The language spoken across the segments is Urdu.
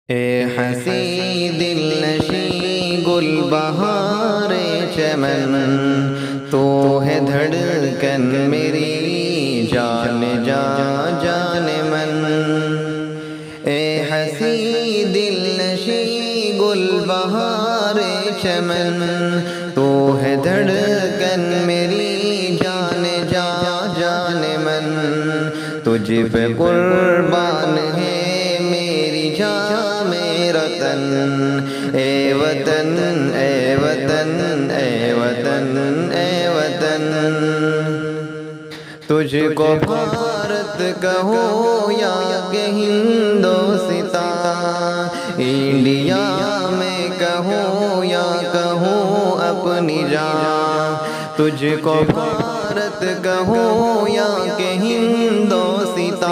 اے حسی دل نشیں گل بہار چمن، تو ہے دھڑکن میری جان جا جان من۔ اے حسی دل نشیں گل بہار چمن، تو ہے دھڑکن میری جان جا جان من۔ تجھ پہ قربان ہے میری جان میرا تن، اے وطن اے وطن اے وطن اے وطن۔ تجھ کو بھارت کہو یا کہ ہندوستان، انڈیا میں کہوں یا کہوں اپنی جان۔ تجھ کو بھارت کہوں یا کہ ہندوستان،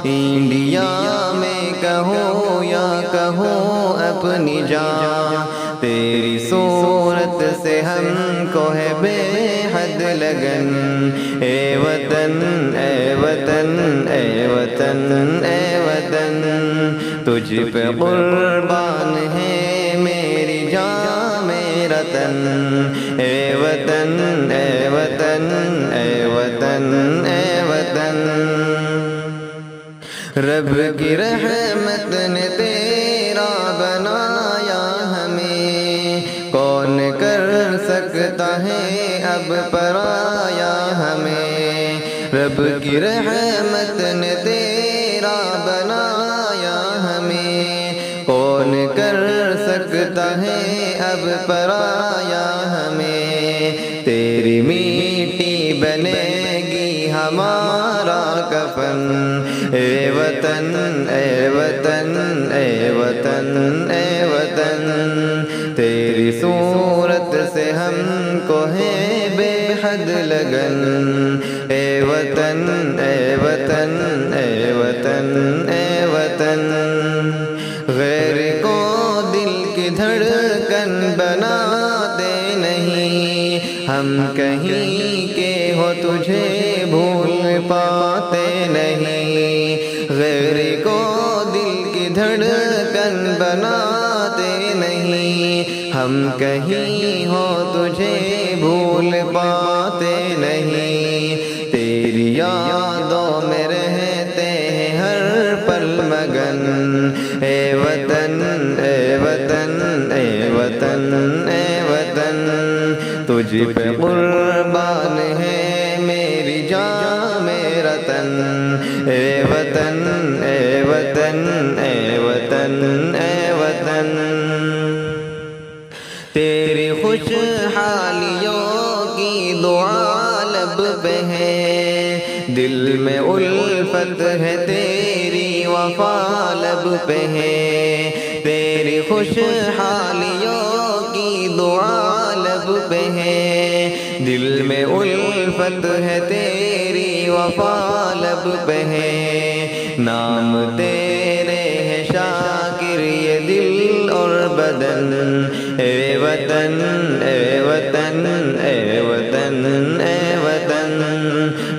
انڈیا میں کہوں یا کہوں اپنی جان۔ تیری صورت سے ہم کو ہے بے حد لگن، اے وطن اے وطن اے وطن اے وطن۔ تجھ پہ قربان ہے میری جان میرا تن، اے وطن اے وطن اے وطن اے وطن۔ رب کی رحمت نے تیرا بنایا ہمیں، کون کر سکتا ہے اب پرایا ہمیں۔ رب کی رحمت نے تیرا بنایا ہمیں، کون کر سکتا ہے اب پرایا ہمیں۔ تیری میٹی بنے گی ہمارا کفن، اے وطن اے وطن اے وطن اے وطن۔ تیری صورت سے ہم کو ہے بے حد لگن، اے وطن اے وطن اے وطن اے وطن۔ غیر کو دل کی دھڑکن بناتے نہیں، ہم کہیں کے ہو تجھے بھول پاتے نہیں۔ غیر کو دل کی دھڑکن بناتے نہیں، ہم کہیں ہو تجھے بھول پاتے نہیں۔ تیری یادوں میں رہتے ہیں ہر پل مگن، اے وطن اے وطن اے وطن اے وطن۔ تجھ پہ قربان ہے میری جان میرا تن، اے وطن اے وطن اے وطن اے وطن۔ تیری خوشحالیوں کی دعا لب پہ ہے، دل میں الفت ہے تیری وفا لب پہ ہے۔ تیری خوشحالیوں کی دعا لب پہ ہے، دل میں الفت ہے تیری وفا لب پہ ہے۔ نام تیرے ہے شاکر یہ دل اور بدن، اے وطن اے وطن اے وطن اے وطن۔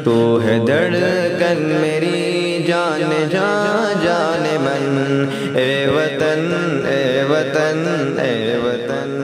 تو ہے دھڑکن میری جان جا جان من، اے وطن اے وطن اے وطن۔